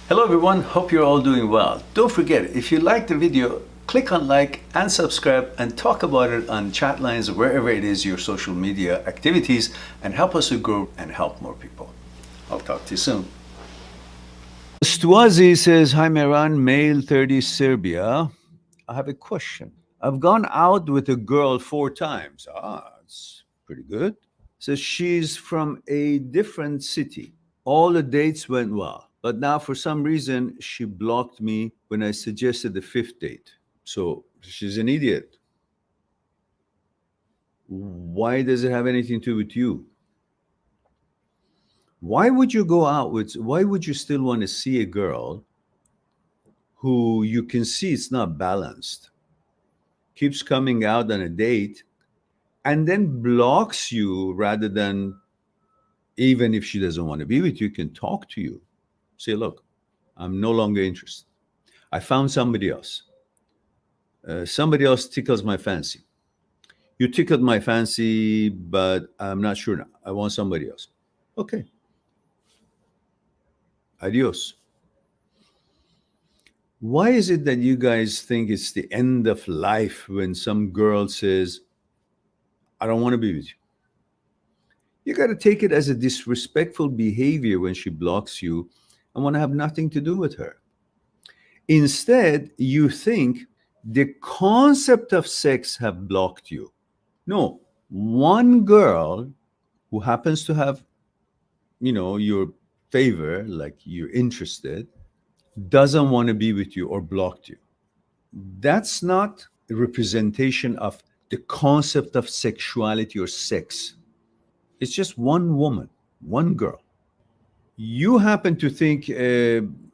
Hello everyone, hope you're all doing well. Don't forget, if you like the video, click on like and subscribe and talk about it on chat lines or wherever it is your social media activities and help us to grow and help more people. I'll talk to you soon. Stwazi says, hi Mehran, male 30 Serbia. I have a question. I've gone out with a girl 4 times. That's pretty good. So she's from a different city. All the dates went well, but now for some reason she blocked me when I suggested the 5th date. So she's an idiot. Why does it have anything to do with you? Why would you go out with, why would you still want to see a girl who you can see it's not balanced, keeps coming out on a date, and then blocks you rather than, even if she doesn't want to be with you, can talk to you. Say, look, I'm no longer interested. I found somebody else. Somebody else tickles my fancy. You tickled my fancy, but I'm not sure now. I want somebody else. Okay. Adios. Why is it that you guys think it's the end of life when some girl says, I don't want to be with you? You got to take it as a disrespectful behavior when she blocks you and want to have nothing to do with her. Instead, you think the concept of sex have blocked you. No, one girl who happens to have, your favor, like you're interested, doesn't want to be with you or blocked you. That's not a representation of the concept of sexuality or sex. It's just one woman, one girl. You happen to think,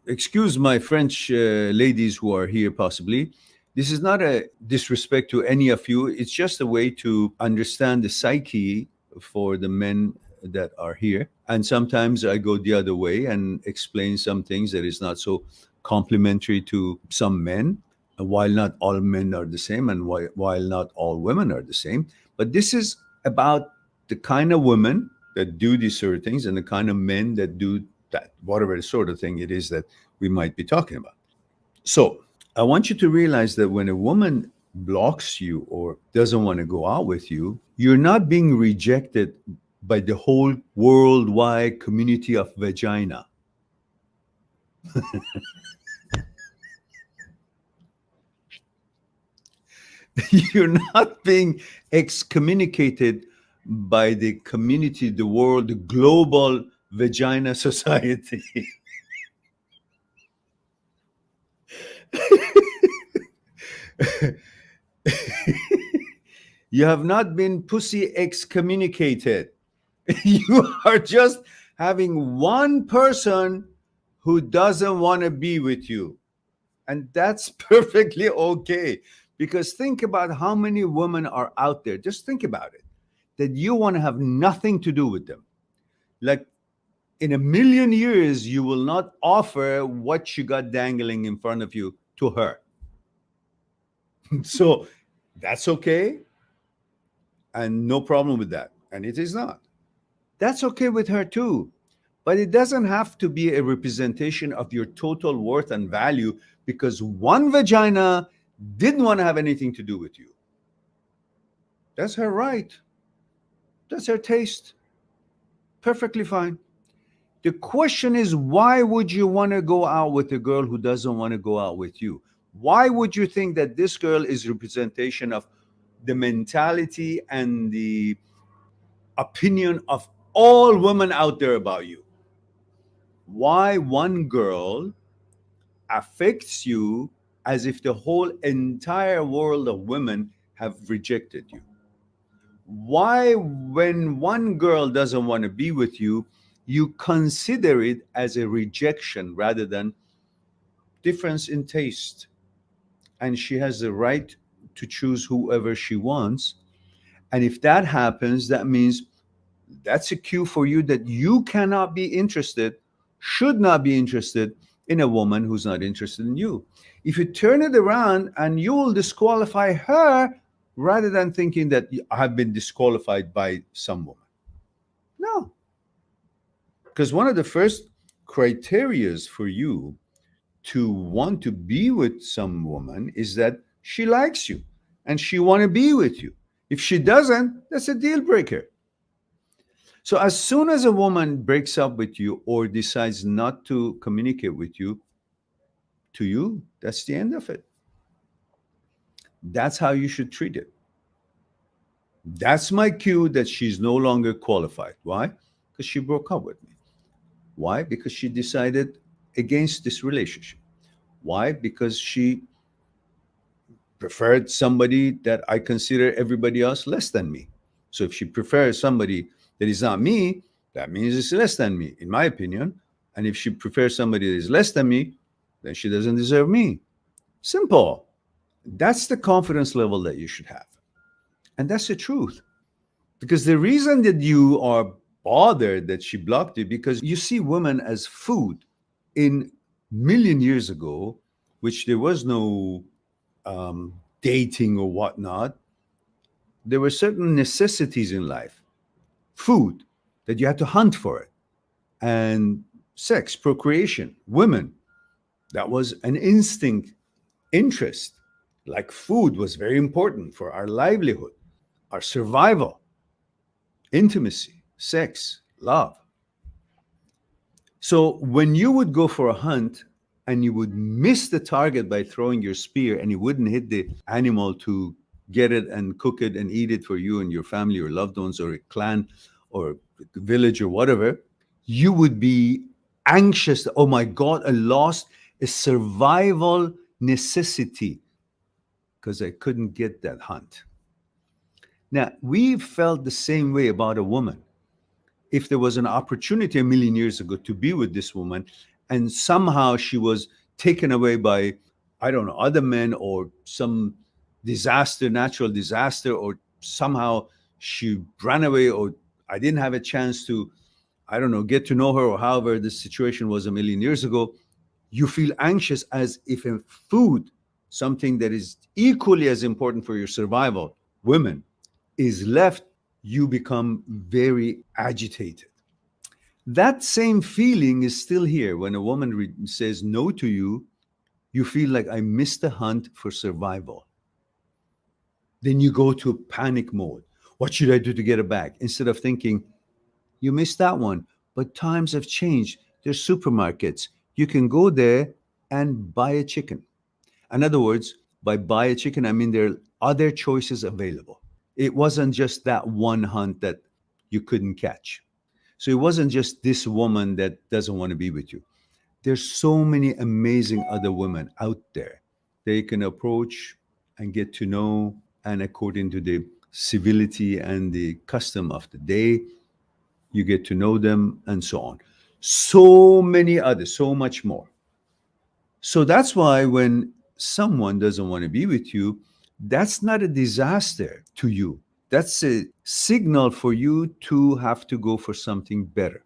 excuse my French ladies who are here possibly, this is not a disrespect to any of you. It's just a way to understand the psyche for the men that are here. And sometimes I go the other way and explain some things that is not so complimentary to some men, while not all men are the same and while not all women are the same. But this is about the kind of women that do these sort of things and the kind of men that do that, whatever sort of thing it is that we might be talking about. So I want you to realize that when a woman blocks you or doesn't want to go out with you, you're not being rejected by the whole worldwide community of vagina. You're not being excommunicated by the community, the world, the global vagina society. You have not been pussy excommunicated. You are just having one person who doesn't want to be with you. And that's perfectly okay. Because think about how many women are out there. Just think about it. That you want to have nothing to do with them. Like in a million years, you will not offer what you got dangling in front of you to her. So that's okay. And no problem with that. And it is not. That's okay with her too. But it doesn't have to be a representation of your total worth and value because one vagina didn't want to have anything to do with you. That's her right. That's her taste. Perfectly fine. The question is, why would you want to go out with a girl who doesn't want to go out with you? Why would you think that this girl is representation of the mentality and the opinion of all women out there about you? Why one girl affects you as if the whole entire world of women have rejected you. Why, when one girl doesn't want to be with you, you consider it as a rejection rather than difference in taste? And she has the right to choose whoever she wants. And if that happens, that means that's a cue for you that you cannot be interested, should not be interested in a woman who's not interested in you. If you turn it around, and you will disqualify her rather than thinking that I've been disqualified by some woman. No, because one of the first criterias for you to want to be with some woman is that she likes you and she want to be with you. If she doesn't, that's a deal breaker. So as soon as a woman breaks up with you or decides not to communicate with you, to you, that's the end of it. That's how you should treat it. That's my cue that she's no longer qualified. Why? Because she broke up with me. Why? Because she decided against this relationship. Why? Because she preferred somebody that I consider everybody else less than me. So if she prefers somebody that is not me, that means it's less than me, in my opinion. And if she prefers somebody that is less than me, then she doesn't deserve me. Simple. That's the confidence level that you should have. And that's the truth. Because the reason that you are bothered that she blocked you, because you see women as food. In million years ago, which there was no dating or whatnot, there were certain necessities in life. Food, that you had to hunt for it. And sex, procreation, women, that was an instinct interest. Like food was very important for our livelihood, our survival, intimacy, sex, love. So when you would go for a hunt and you would miss the target by throwing your spear and you wouldn't hit the animal to get it and cook it and eat it for you and your family or loved ones or a clan or village or whatever, you would be anxious. Oh my God, I lost a survival necessity because I couldn't get that hunt. Now, we felt the same way about a woman. If there was an opportunity a million years ago to be with this woman and somehow she was taken away by, I don't know, other men or some disaster, natural disaster, or somehow she ran away or I didn't have a chance to, I don't know, get to know her or however the situation was a million years ago, you feel anxious as if a food, something that is equally as important for your survival, women, is left, you become very agitated. That same feeling is still here when a woman says no to you. You feel like I missed the hunt for survival. Then you go to panic mode. What should I do to get it back? Instead of thinking, you missed that one, but times have changed. There's supermarkets. You can go there and buy a chicken. In other words, by buy a chicken, I mean there are other choices available. It wasn't just that one hunt that you couldn't catch. So it wasn't just this woman that doesn't want to be with you. There's so many amazing other women out there they can approach and get to know, and according to the civility and the custom of the day, you get to know them and so on. So many others, so much more. So that's why when someone doesn't want to be with you, that's not a disaster to you. That's a signal for you to have to go for something better.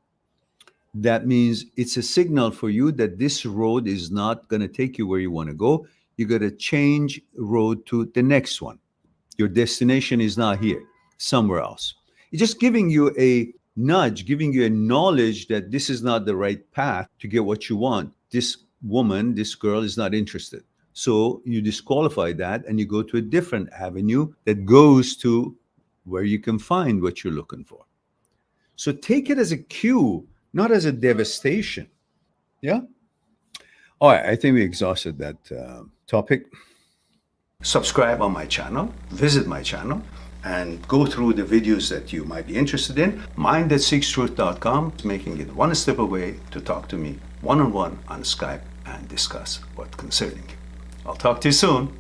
That means it's a signal for you that this road is not going to take you where you want to go. You got to change road to the next one. Your destination is not here, somewhere else. It's just giving you a nudge, giving you a knowledge that this is not the right path to get what you want. This woman, this girl is not interested. So you disqualify that and you go to a different avenue that goes to where you can find what you're looking for. So take it as a cue, not as a devastation. Yeah? All right, I think we exhausted that topic. Subscribe on my channel, visit my channel, and go through the videos that you might be interested in. Mind-that-seeks-truth.com is making it one step away to talk to me one-on-one on Skype and discuss what's concerning you. I'll talk to you soon.